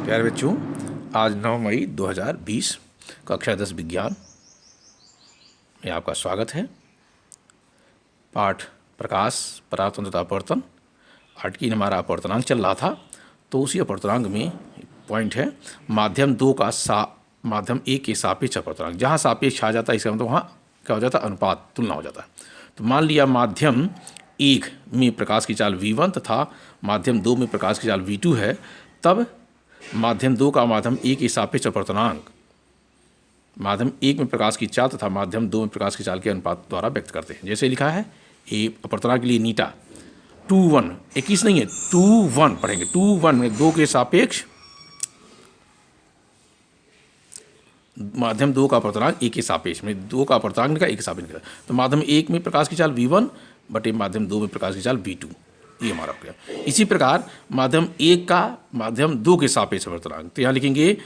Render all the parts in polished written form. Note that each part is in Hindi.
प्यारे बच्चों, आज 9 मई 2020 कक्षा 10 विज्ञान में आपका स्वागत है। पाठ प्रकाश परातंत्रता अपवर्तन। आज की हमारा अपवर्तनांक चल रहा था, तो उसी अपवर्तनांक में पॉइंट है माध्यम 2 का माध्यम 1 के सापेक्ष अपवर्तनांक। जहाँ सापेक्ष आ जाता है इसका मतलब वहाँ क्या हो जाता है, अनुपात, तुलना हो जाता है। तो मान लिया माध्यम 1 में प्रकाश की चाल v1 तथा माध्यम 2 में प्रकाश की चाल v2 है, तब माध्यम 2 का माध्यम 1 के सापेक्ष अपवर्तनांक माध्यम 1 में प्रकाश की चाल तथा माध्यम 2 में प्रकाश की चाल के अनुपात द्वारा व्यक्त करते हैं। जैसे लिखा है ये अपवर्तनांक के लिए नीटा 2:1, 21 नहीं है 2:1 पढ़ेंगे। 2:1 में 2 के सापेक्ष माध्यम 2 का अपवर्तनांक 1 के सापेक्ष में 2 का अपवर्तनांक का 1 के सापेक्ष निकला। तो माध्यम 1 में प्रकाश की चाल v1 बटे माध्यम 2 में प्रकाश की चाल v2, ये हमारा हो गया। इसी प्रकार माध्यम 1 का माध्यम 2 के सापेक्ष अपवर्तनांक, तो यहाँ लिखेंगे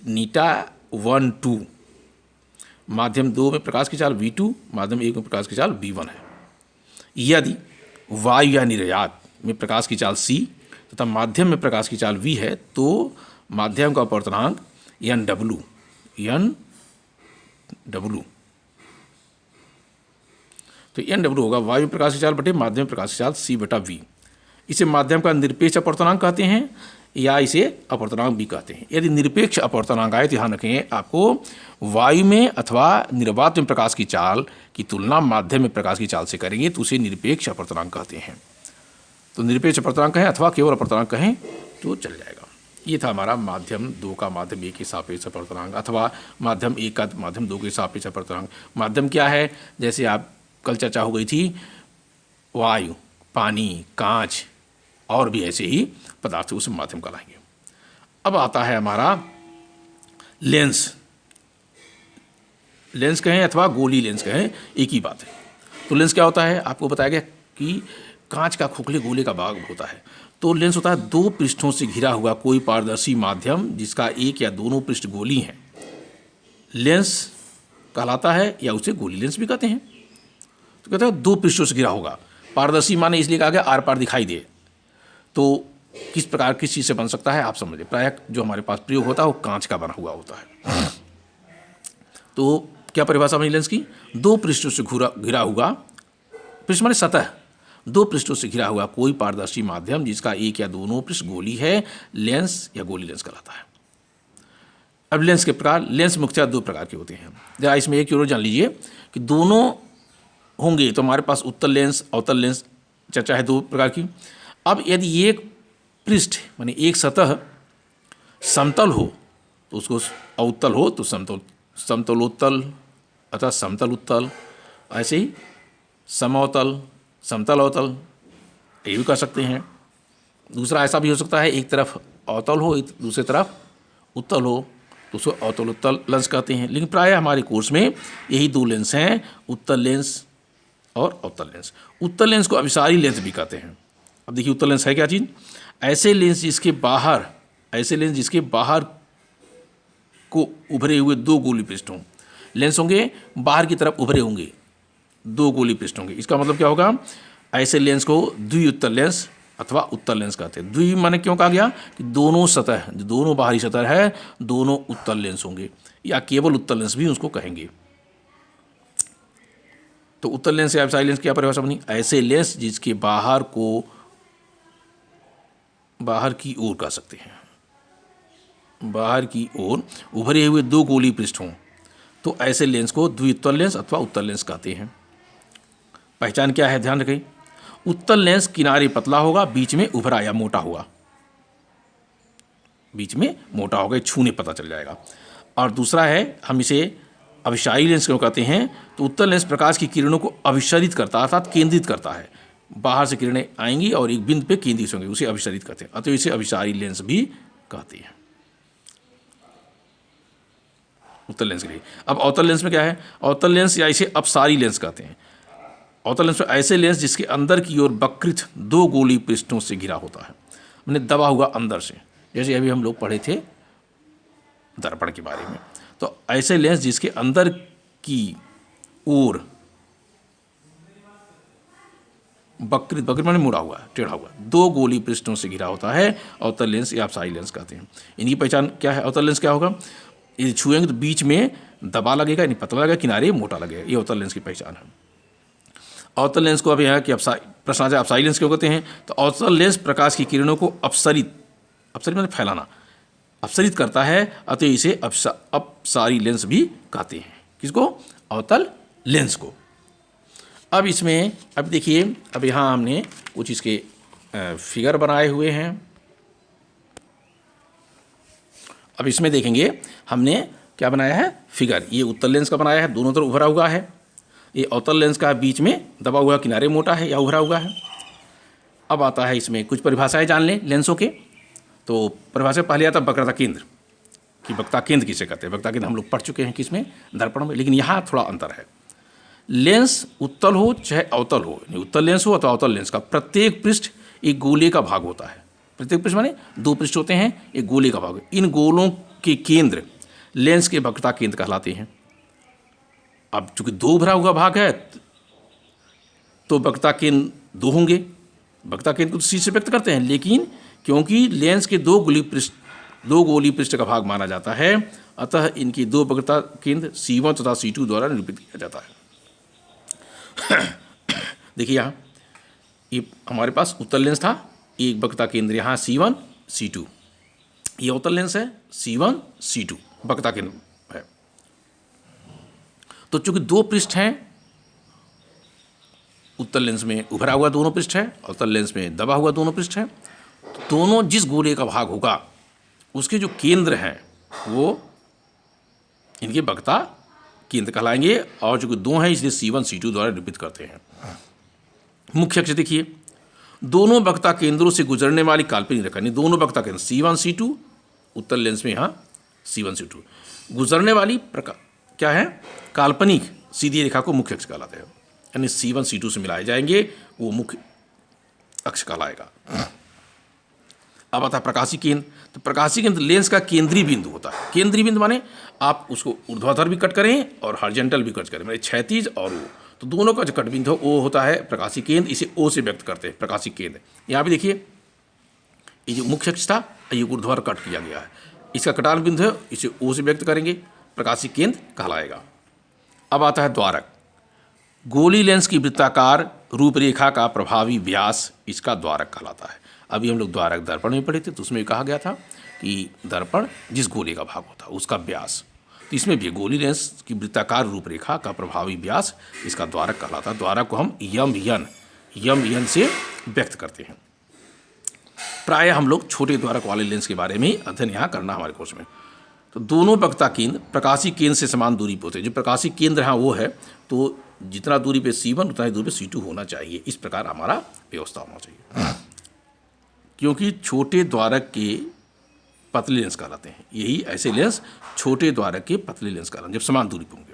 नीटा 1:2। माध्यम 2 में प्रकाश की चाल v2, माध्यम 1 में प्रकाश की चाल v1 है। यदि वायु या निर्यात में प्रकाश की चाल c तथा माध्यम में प्रकाश की चाल v है, तो माध्यम का अपवर्तनांक nw तो nw होगा वायु में प्रकाश की चाल बटे माध्यम में प्रकाश की चाल c बटा v। इसे माध्यम का निरपेक्ष अपवर्तनांक कहते हैं या इसे अपवर्तनांक भी कहते हैं। यदि निरपेक्ष अपवर्तनांक आए तो ध्यान रखें, आपको वायु में अथवा निर्वात में प्रकाश की चाल की तुलना माध्यम में प्रकाश की चाल से करेंगे तो उसे निरपेक्ष अपवर्तनांक कहते हैं। तो निरपेक्ष अपवर्तनांक कहें अथवा केवल अपवर्तनांक कहें तो चल जाएगा। ये था हमारा माध्यम 2 का माध्यम 1 के सापेक्ष अपवर्तनांक अथवा माध्यम 1 का माध्यम 2 के सापेक्ष अपवर्तनांक। माध्यम क्या है, जैसे आप कल चर्चा हो गई थी, वायु, पानी, कांच और भी ऐसे ही पदार्थ उस माध्यम का लाएंगे। अब आता है हमारा लेंस। लेंस कहें अथवा गोली लेंस कहें, एक ही बात है। तो लेंस क्या होता है, आपको बताया गया कि कांच का खोखले गोले का भाग होता है। तो लेंस होता है 2 पृष्ठों से घिरा हुआ कोई पारदर्शी माध्यम जिसका एक या दोनों पृष्ठ गोली हैं, लेंस कहलाता है या उसे गोली लेंस भी कहते हैं। तो कहते हैं 2 पृष्ठों से घिरा होगा। पारदर्शी माने इसलिए कहा गया आर पार दिखाई दे। तो किस प्रकार किस चीज़ से बन सकता है आप समझिए। प्रायः जो हमारे पास प्रयोग होता है वो कांच का बना हुआ होता है। तो क्या परिभाषा बनी लेंस की, 2 पृष्ठों से घिरा हुआ, पृष्ठ माने सतह, 2 पृष्ठों से घिरा हुआ कोई पारदर्शी माध्यम जिसका एक या दोनों पृष्ठ गोली है, लेंस या गोली लेंस कहलाता है। अब लेंस के प्रकार, लेंस मुख्यतः 2 प्रकार के होते हैं। जरा इसमें एक जरूर जान लीजिए कि दोनों होंगे तो हमारे पास उत्तल लेंस अवतल लेंस चर्चा है 2 प्रकार की। अब यदि एक पृष्ठ माने एक सतह समतल हो तो उसको अवतल हो तो समतलोत्तल अथवा समतल उत्तल, ऐसे ही समअवतल, समतल अवतल, ये भी कह सकते हैं। दूसरा ऐसा भी हो सकता है एक तरफ अवतल हो दूसरी तरफ उत्तल हो तो उसको अवतल उत्तल लेंस कहते हैं। लेकिन प्रायः हमारे कोर्स में यही 2 लेंस हैं, उत्तल लेंस और अवतल लेंस। उत्तल लेंस को अभिसारी लेंस भी कहते हैं। अब देखिए उत्तल लेंस है क्या चीज़, ऐसे लेंस जिसके बाहर को उभरे हुए 2 गोली पृष्ठ हों। लेंस होंगे बाहर की तरफ उभरे होंगे 2 गोली पृष्ठ होंगे। इसका मतलब क्या होगा, ऐसे लेंस को द्विउत्तल लेंस अथवा उत्तल लेंस कहते हैं। द्वि माने क्यों कहा गया कि दोनों सतह, दोनों बाहरी सतह है, दोनों उत्तल लेंस होंगे या केवल उत्तल लेंस भी उसको कहेंगे। तो उत्तल लेंस या अभिसारी लेंस की क्या परिभाषा बनी, ऐसे लेंस जिसके बाहर की ओर कह सकते हैं, बाहर की ओर उभरे हुए 2 गोली पृष्ठ हों तो ऐसे लेंस को द्विउत्तल लेंस अथवा उत्तल लेंस कहते हैं। पहचान क्या है, ध्यान रखें, उत्तल लेंस किनारे पतला होगा, बीच में उभरा या मोटा होगा, बीच में मोटा होगा, छूने पता चल जाएगा। और दूसरा है, हम इसे अभिसारी लेंस क्यों कहते हैं, तो उत्तल लेंस प्रकाश की किरणों को अभिसरित करता है अर्थात केंद्रित करता है। बाहर से किरणें आएंगी और एक बिंदु पे केंद्रित होंगी, उसे अभिसरित कहते हैं, अतः इसे अभिसारी लेंस भी कहते हैं उत्तल लेंस के लिए। अब अवतल लेंस में क्या है, अवतल लेंस या इसे अपसारी लेंस कहते हैं। अवतल लेंस में ऐसे लेंस जिसके अंदर की ओर वक्रित 2 गोली पृष्ठों से घिरा होता है, मैंने दबा हुआ अंदर से, जैसे अभी हम लोग पढ़े थे दर्पण के बारे में। तो ऐसे लेंस जिसके अंदर की ओर वक्रित, वक्र माने मुड़ा हुआ, टेढ़ा हुआ, दो गोली पृष्ठों से घिरा होता है, अवतल लेंस या अपसारी लेंस कहते हैं। इनकी पहचान क्या है? अवतल लेंस क्या होगा? ये छुएंगे तो बीच में दबा लगेगा, यानी पतला लगेगा, किनारे मोटा लगेगा, ये अवतल लेंस की पहचान है। अवतल लेंस को अब यहाँ कि प्रश्न आ जाए अपसारी लेंस क्यों कहते हैं? तो अवतल लेंस प्रकाश की किरणों को अपसरित, अपसरित मतलब फैलाना, अपसरित करता है, अतः इसे अपसारी लेंस भी कहते हैं। किसको? अवतल लेंस को। अब इसमें अब देखिए, अब यहाँ हमने कुछ इसके फिगर बनाए हुए हैं। अब इसमें देखेंगे हमने क्या बनाया है? फिगर। ये उत्तल लेंस का बनाया है, दोनों तरफ उभरा हुआ है। ये अवतल लेंस का बीच में दबा हुआ, किनारे मोटा है या उभरा हुआ है। अब आता है इसमें कुछ परिभाषाएं जान लें लेंसों के। तो परिभाषा पहले आता है वक्रता केंद्र, कि वक्ता केंद्र किसे कहते हैं। वक्ता केंद्र हम लोग पढ़ चुके हैं किसमें? दर्पण में, लेकिन यहाँ थोड़ा अंतर है। लेंस उत्तल हो चाहे अवतल हो, उत्तल लेंस हो अथवा अवतल लेंस का प्रत्येक पृष्ठ एक गोले का भाग होता है। प्रत्येक पृष्ठ माने दो पृष्ठ होते हैं, एक गोले का भाग। इन गोलों के केंद्र लेंस के वक्रता केंद्र कहलाते हैं। अब चूंकि दो भरा हुआ भाग है तो वक्रता केंद्र दो होंगे। वक्रता केंद्र को तो सी से व्यक्त करते हैं, लेकिन क्योंकि लेंस के दो गोली पृष्ठ का भाग माना जाता है, अतः इनकी दो वक्रता केंद्र C1 तथा C2 द्वारा निरूपित किया जाता है। देखिए यहाँ ये हमारे पास उत्तल लेंस था, एक वक्रता केंद्र यहाँ C1 C2, ये अवतल लेंस है C1 C2 वक्रता केंद्र है। तो चूंकि दो पृष्ठ हैं, उत्तल लेंस में उभरा हुआ दोनों पृष्ठ है, अवतल लेंस में दबा हुआ दोनों पृष्ठ है, तो दोनों जिस गोले का भाग होगा उसके जो केंद्र हैं वो इनके वक्रता केंद्र कहलाएंगे। और जो दो हैं इसलिए C1 C2 द्वारा निरूपित करते हैं। मुख्य अक्ष देखिए, दोनों वक्रता केंद्रों से गुजरने वाली काल्पनिक रेखा, दोनों वक्रता केंद्र C1 C2, उत्तल लेंस में यहाँ C1 C2 गुजरने वाली क्या है? काल्पनिक सीधी रेखा को मुख्य अक्ष कहलाते हैं। यानी C1 C2 से मिलाए जाएंगे, वो मुख्य अक्ष कहलाएगा। अब आता है प्रकाशी केंद्र। तो प्रकाशी केंद्र लेंस का केंद्रीय बिंदु होता है। केंद्रीय बिंदु माने आप उसको ऊर्ध्वाधर भी कट करें और हॉरिजॉन्टल भी कट करें, माने क्षैतिज और वो, तो दोनों का जो कट बिंदु वो होता है प्रकाशी केंद्र। इसे O से व्यक्त करते हैं, प्रकाशी केंद्र। यहाँ भी देखिए, ये जो मुख्य अक्ष था ये ऊर्ध्वाधर कट किया गया है, इसका कटान बिंदु है, इसे O से व्यक्त करेंगे, प्रकाशी केंद्र कहलाएगा। अब आता है द्वारक। गोली लेंस की वृत्ताकार रूपरेखा का प्रभावी व्यास इसका द्वारक कहलाता है। अभी हम लोग द्वारक दर्पण में पढ़े थे, तो उसमें कहा गया था कि दर्पण जिस गोले का भाग होता है उसका व्यास, तो इसमें भी गोली लेंस की वृत्ताकार रूपरेखा का प्रभावी व्यास इसका द्वारक कहलाता है। द्वारक को हम यम यन से व्यक्त करते हैं। प्रायः हम लोग छोटे द्वारक वाले लेंस के बारे में ही अध्ययन यहाँ करना हमारे कोर्स में। तो दोनों वक्रता केंद्र प्रकाशी केंद्र से समान दूरी पर होते हैं। जो प्रकाशी केंद्र है वो है, तो जितना दूरी पे C1 उतना ही दूरी पे C2 होना चाहिए। इस प्रकार हमारा व्यवस्था होना चाहिए, क्योंकि छोटे द्वारक के पतले लेंस कहलाते हैं। यही ऐसे लेंस छोटे द्वारक के पतले लेंस कहलाते हैं जब समान दूरी पर होंगे।